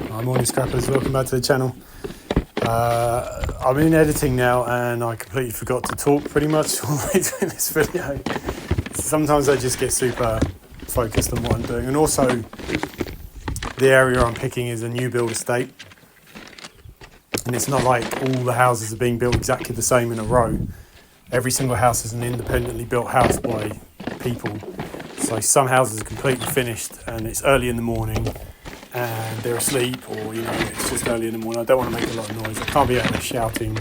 Hi, morning scrappers, welcome back to the channel. I'm in editing now and I completely forgot to talk pretty much all the way through this video. Sometimes I just get super focused on what I'm doing, and also the area I'm picking is a new build estate, and it's not like all the houses are being built exactly the same in a row. Every single house is an independently built house by people. So some houses are completely finished and it's early in the morning and they're asleep, or it's just early in the morning. I don't want to make a lot of noise. I can't be out there shouting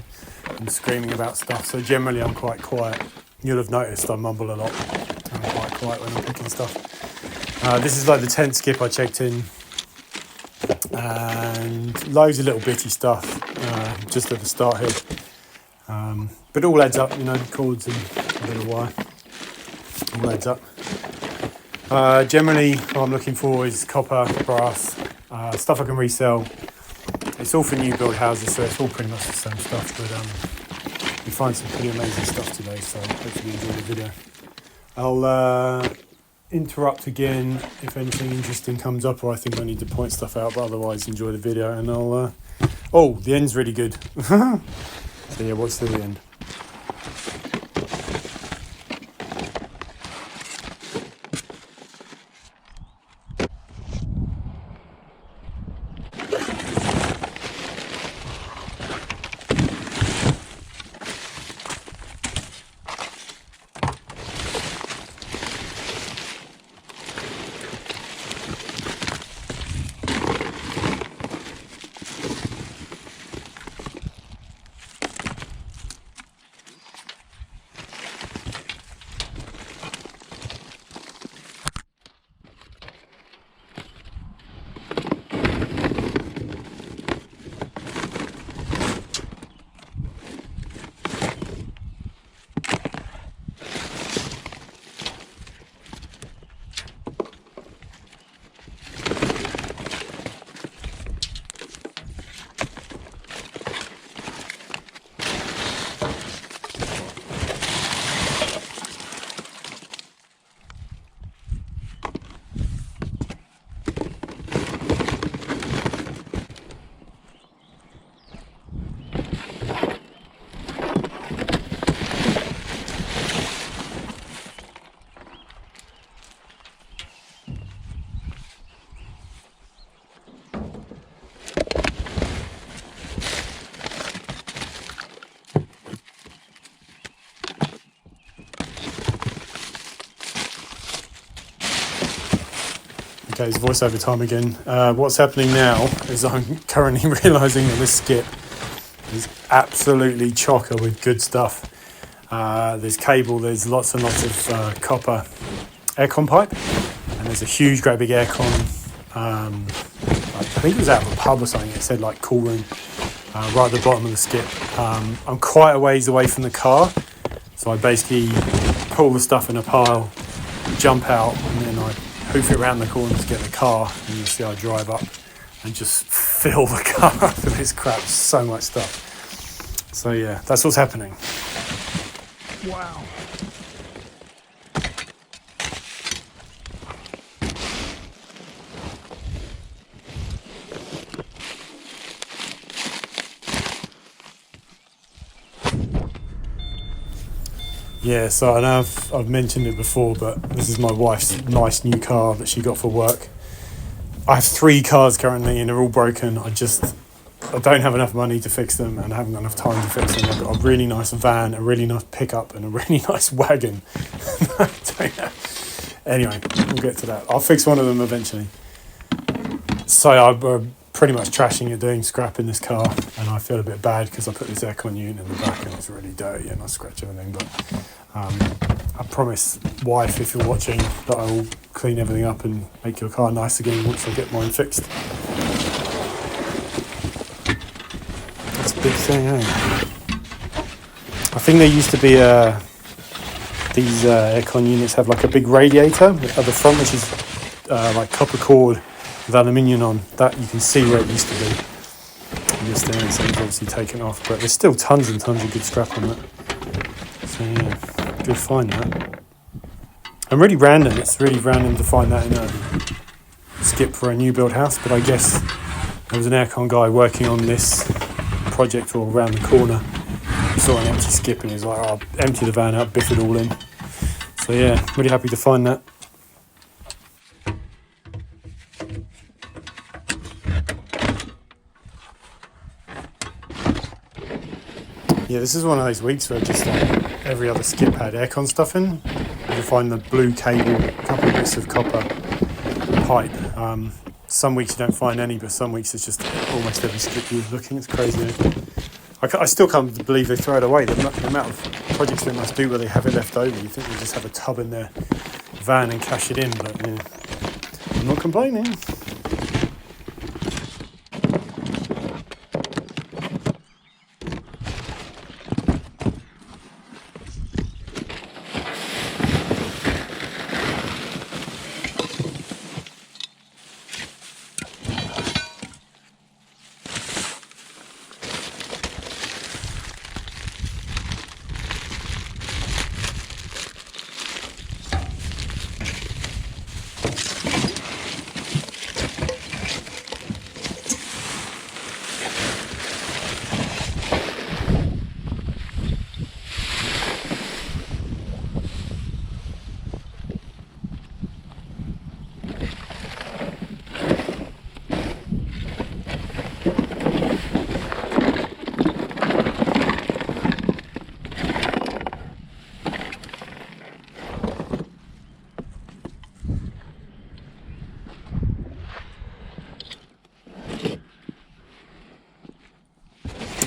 and screaming about stuff, so generally I'm quite quiet. You'll have noticed I mumble a lot. I'm quite quiet when I'm picking stuff. This is like the 10th skip I checked in, and loads of little bitty stuff just at the start here, but it all adds up, cords and a bit of wire, all adds up. Generally what I'm looking for is copper, brass, stuff I can resell. It's all for new build houses, so it's all pretty much the same stuff, but we find some pretty amazing stuff today, so hopefully you enjoy the video. I'll interrupt again if anything interesting comes up, or I think I need to point stuff out, but otherwise enjoy the video, and I'll the end's really good. So yeah, watch till the end. Okay, it's voiceover time again. What's happening now is I'm currently realising that this skip is absolutely chocker with good stuff. There's cable, there's lots and lots of copper aircon pipe, and there's a huge, great big aircon. I think it was out of a pub or something. It said like cool room right at the bottom of the skip. I'm quite a ways away from the car, so I basically pull the stuff in a pile, jump out, and then I hoof it around the corner to get the car, and you see I drive up and just fill the car up with this crap, so much stuff. So yeah, that's what's happening. Wow. Yeah, so I know I've mentioned it before, but this is my wife's nice new car that she got for work. I have 3 cars currently and they're all broken. I don't have enough money to fix them, and I haven't got enough time to fix them. I've got a really nice van, a really nice pickup, and a really nice wagon. Anyway, we'll get to that. I'll fix one of them eventually. So I'm pretty much trashing it, doing scrap in this car, and I feel a bit bad because I put this aircon unit in the back and it's really dirty and I scratch everything, but I promise, wife, if you're watching, that I will clean everything up and make your car nice again once I get mine fixed. That's a big thing, eh? I think there used to be these aircon units have like a big radiator at the front, which is like copper cord with aluminium on. That you can see where it used to be. And this thing is obviously taken off, but there's still tons and tons of good scrap on it. So yeah, good find that. And really random, it's really random to find that in a skip for a new build house, but I guess There was an aircon guy working on this project all around the corner. He saw an empty skip and he was like, "I'll empty the van out, biff it all in." So yeah, really happy to find that. Yeah, this is one of those weeks where just like every other skip had aircon stuff in. You find the blue cable, a couple of bits of copper pipe. Some weeks you don't find any, but some weeks it's just almost every skip you're looking. It's crazy. I still can't believe they throw it away. The amount of projects they must do where they have it left over. You think they just have a tub in their van and cash it in, but yeah, I'm not complaining.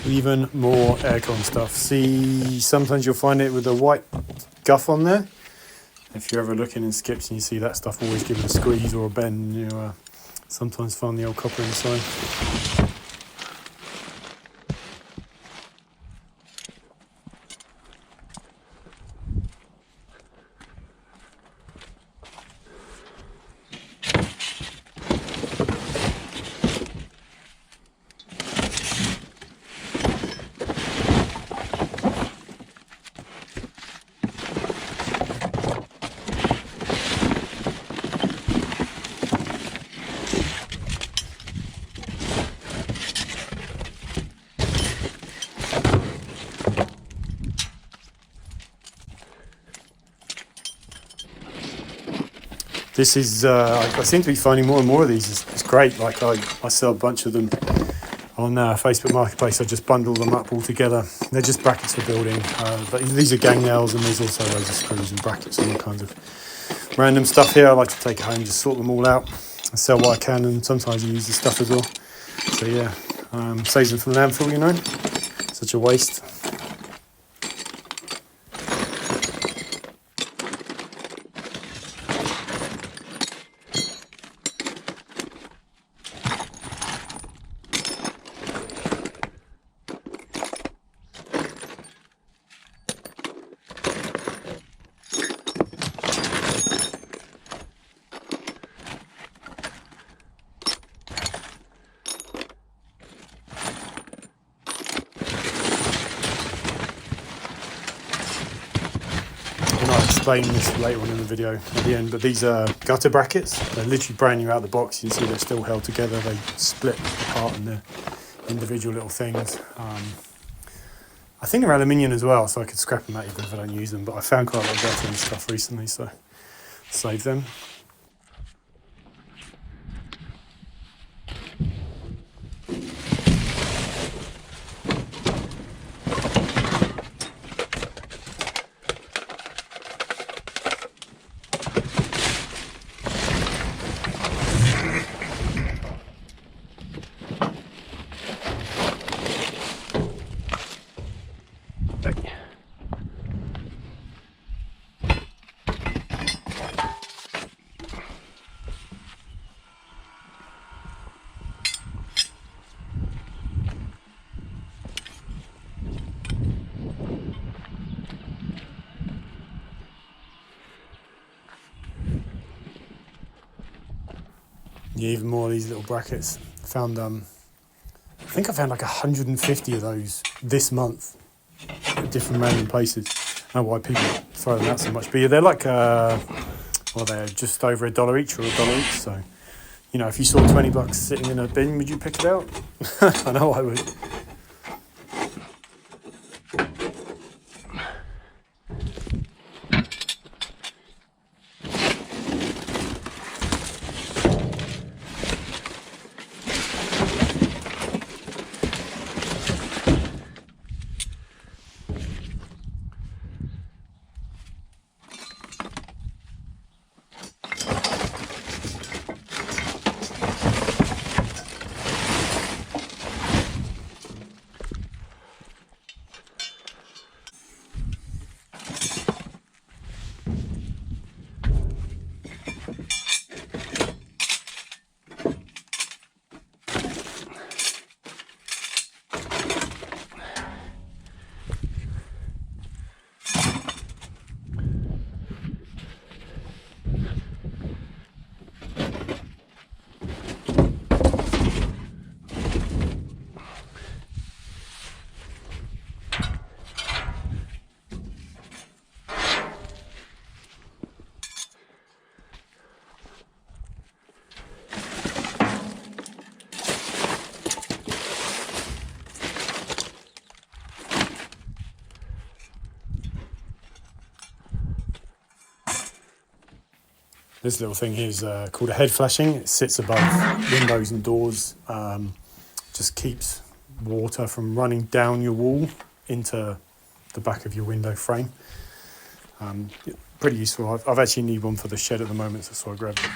Even more aircon stuff. See, sometimes you'll find it with a white guff on there. If you're ever looking in skips and you see that stuff always give it a squeeze or a bend, you sometimes find the old copper inside. This is, I seem to be finding more and more of these. It's great. Like I sell a bunch of them on Facebook Marketplace. I just bundle them up all together. They're just brackets for building. But these are gang nails, and there's also loads of screws and brackets and all kinds of random stuff here. I like to take it home, just sort them all out and sell what I can, and sometimes I use the stuff as well. So yeah, saves them from landfill, you know. Such a waste. Explain this later on in the video at the end, but these are gutter brackets. They're literally brand new out of the box. You can see they're still held together. They split apart in their individual little things. I think they're aluminium as well, so I could scrap them out even if I don't use them, but I found quite a lot of gutter and stuff recently, so save them. Yeah, even more of these little brackets. Found I think I found like 150 of those this month at different random places. I don't know why people throw them out so much, but yeah, they're like well, they're just over $1 each or $1 each, so You know, if you saw $20 sitting in a bin, would you pick it out? I know I would. This little thing here is called a head flashing. It sits above windows and doors. Just keeps water from running down your wall into the back of your window frame. Pretty useful. I've actually need one for the shed at the moment, so I grabbed it.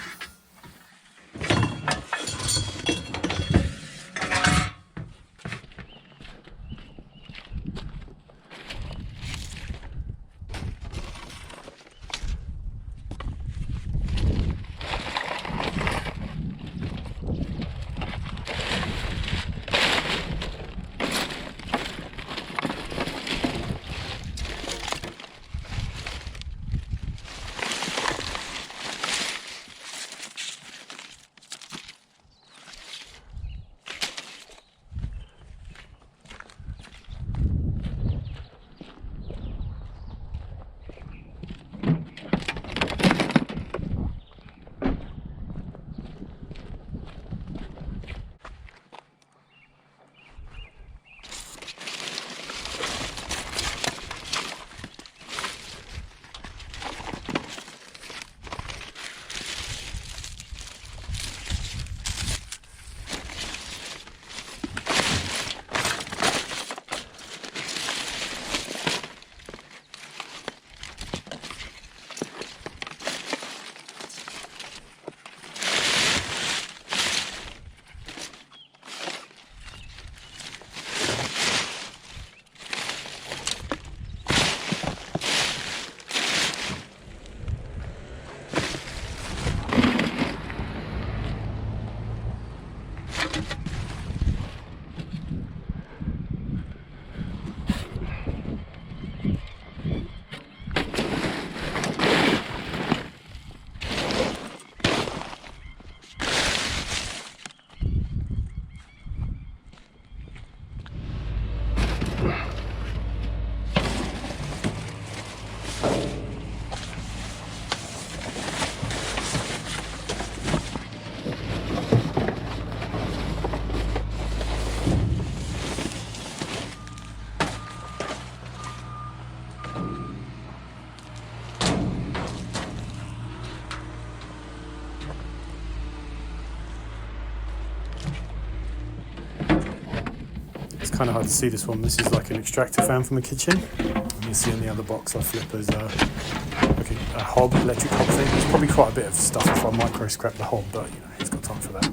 Kind of hard to see this one. This is like an extractor fan from the kitchen. You can see on the other box I flip as like a hob, electric hob thing. There's probably quite a bit of stuff if I micro scrap the hob, but you know, he's got time for that.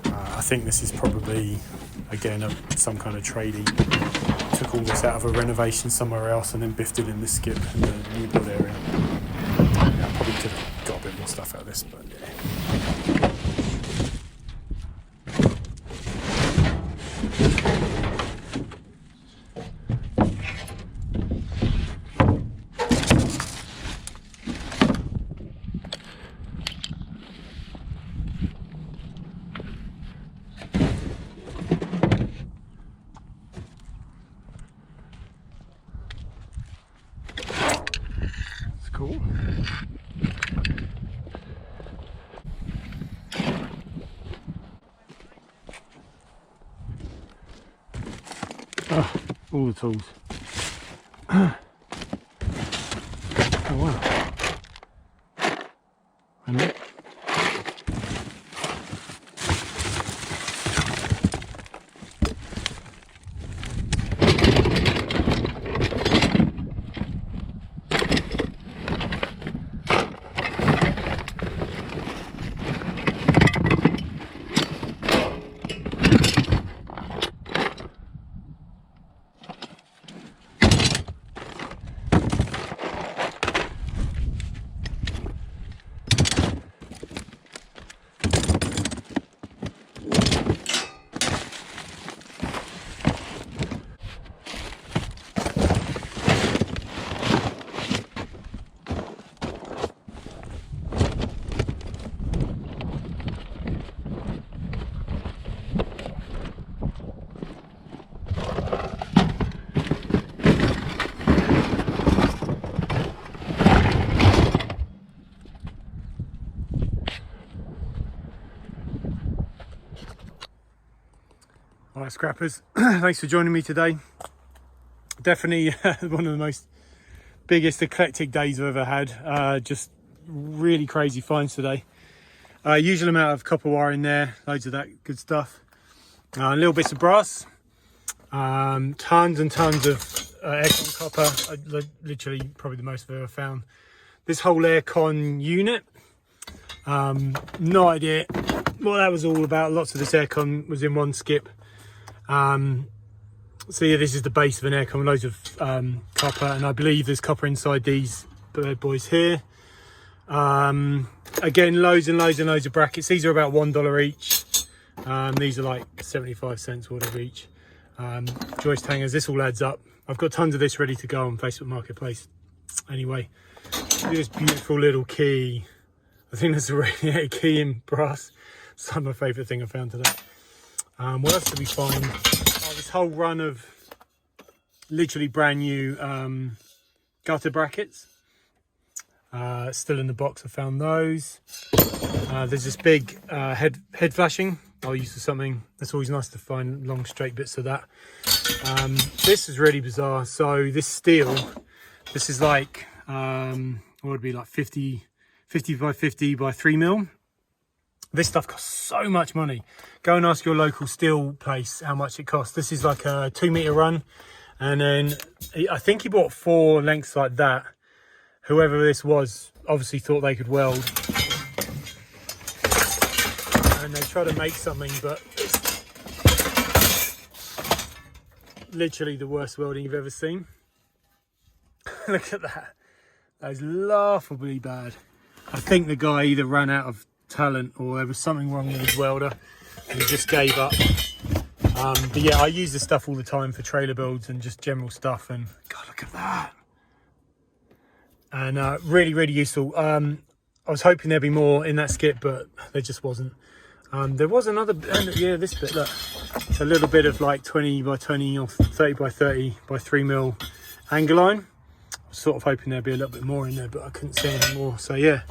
I think this is probably, again, some kind of tradie. Took all this out of a renovation somewhere else and then biffed it in the skip in the new build area. Yeah, I probably could have got a bit more stuff out of this, but yeah. Oh, all the tools. Oh wow. And look. All right, scrappers, thanks for joining me today. Definitely one of the most biggest eclectic days I've ever had. Just really crazy finds today. Usual amount of copper wire in there, loads of that good stuff. Little bits of brass, tons and tons of aircon copper. Literally probably the most I've ever found. This whole aircon unit, no idea what that was all about. Lots of this aircon was in one skip. So yeah, this is the base of an aircon, loads of copper, and I believe there's copper inside these bad boys here. Again, loads and loads and loads of brackets. These are about $1 each. These are like 75 cents whatever each. Joist hangers, this all adds up. I've got tons of this ready to go on Facebook Marketplace. Anyway, look at this beautiful little key. I think that's a radiator key in brass. It's my favourite thing I found today. What else did we find? Oh, this whole run of literally brand new gutter brackets. Still in the box, I found those. There's this big head flashing I'll use for something. That's always nice to find long straight bits of that. This is really bizarre. So this steel, this is like, what would it be, like 50 by 50 by 3 mil. This stuff costs so much money. Go and ask your local steel place how much it costs. This is like a 2 meter run. And then I think he bought 4 lengths like that. Whoever this was obviously thought they could weld. And they try to make something, but it's literally the worst welding you've ever seen. Look at that. That is laughably bad. I think the guy either ran out of talent or there was something wrong with his welder and he just gave up. But yeah, I use this stuff all the time for trailer builds and just general stuff, and God, look at that. And really, really useful. I was hoping there'd be more in that skip, but there just wasn't. There was another, yeah, this bit, look. It's a little bit of like 20 by 20 or 30 by 30 by 3 mil angle line. I was sort of hoping there'd be a little bit more in there, but I couldn't see any more. So yeah.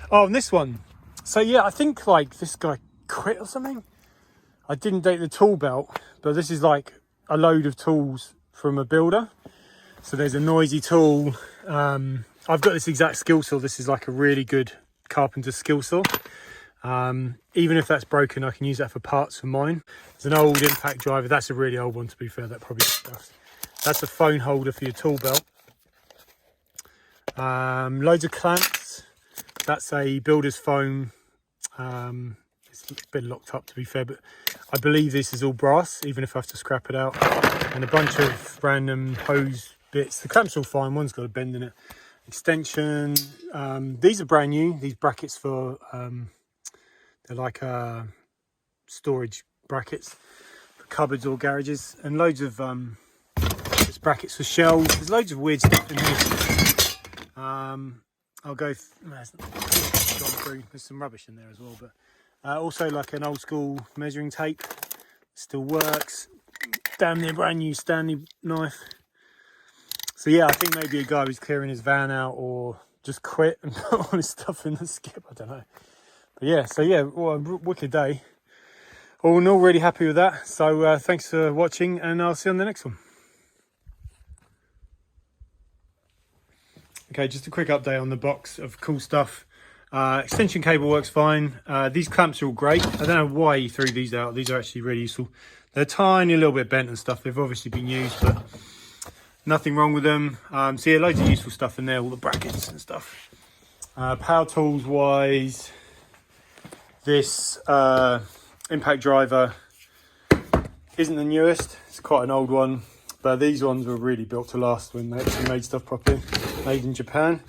Oh, and this one. So yeah, I think like this guy quit or something. I didn't date the tool belt, but this is like a load of tools from a builder. So there's a noisy tool. I've got this exact skill saw. This is like a really good carpenter skill saw. Even if that's broken, I can use that for parts for mine. There's an old impact driver. That's a really old one, to be fair. That probably stuffs. That's a phone holder for your tool belt. Loads of clamps. That's a builder's foam. It's a bit locked up, to be fair, but I believe this is all brass, even if I have to scrap it out. And a bunch of random hose bits. The clamp's all fine. One's got a bend in it. Extension. These are brand new. These brackets for they're like storage brackets for cupboards or garages, and loads of just brackets for shelves. There's loads of weird stuff in here. I'll go through. There's some rubbish in there as well, but also like an old school measuring tape. Still works. Damn near brand new Stanley knife. So yeah, I think maybe a guy was clearing his van out or just quit and put all his stuff in the skip. I don't know. But yeah, so yeah, well, a wicked day. All in all, really happy with that. So thanks for watching, and I'll see you on the next one. Okay, just a quick update on the box of cool stuff. Extension cable works fine. These clamps are all great. I don't know why he threw these out. These are actually really useful. They're tiny, a little bit bent and stuff. They've obviously been used, but nothing wrong with them. So yeah, loads of useful stuff in there, all the brackets and stuff. Power tools wise, this impact driver isn't the newest. It's quite an old one, but these ones were really built to last when they actually made stuff properly. Made in Japan.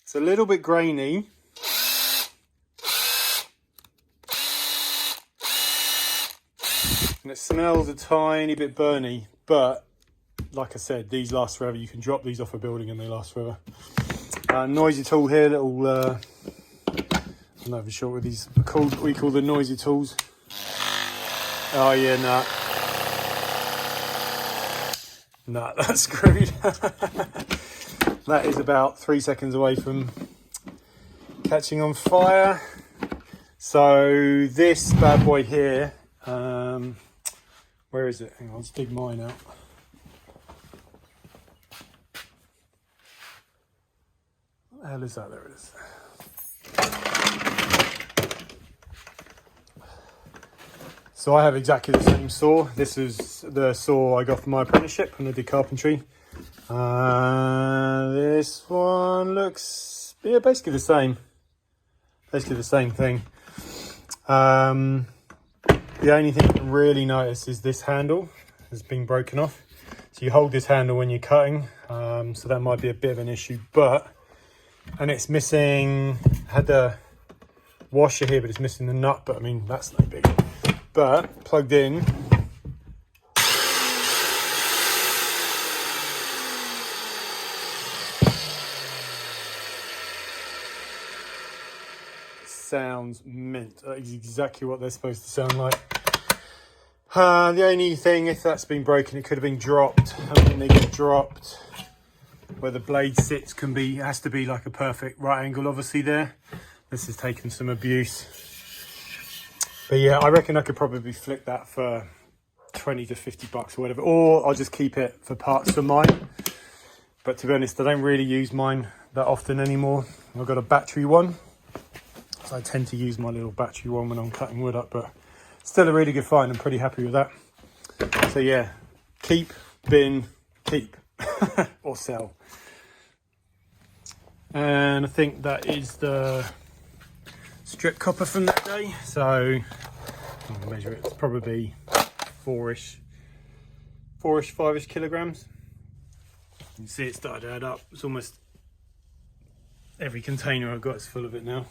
It's a little bit grainy. And it smells a tiny bit burny, but like I said, these last forever. You can drop these off a building and they last forever. Noisy tool here, little, I'm not even sure what these are called, we call the noisy tools. Oh yeah, nah, that's screwed. That is about 3 seconds away from catching on fire. So this bad boy here, where is it? Hang on, let's dig mine out. What the hell is that? There it is. So I have exactly the same saw. This is the saw I got from my apprenticeship when I did carpentry. This one looks, yeah, basically the same. Basically the same thing. The only thing you can really notice is this handle has been broken off. So you hold this handle when you're cutting, so that might be a bit of an issue, and it's missing, had the washer here, but it's missing the nut, but I mean, that's no big. But plugged in, sounds mint. That is exactly what they're supposed to sound like. The only thing, if that's been broken, it could have been dropped. And when they get dropped, where the blade sits has to be like a perfect right angle, obviously there. This has taken some abuse. But yeah, I reckon I could probably flick that for 20 to 50 bucks or whatever. Or I'll just keep it for parts of mine. But to be honest, I don't really use mine that often anymore. I've got a battery one. So I tend to use my little battery one when I'm cutting wood up, but still a really good find. I'm pretty happy with that. So yeah, keep, bin, keep, or sell. And I think that is the strip copper from that day. So I'm gonna measure it. It's probably 4-ish, 5-ish kilograms. You can see it started to add up. It's almost every container I've got is full of it now.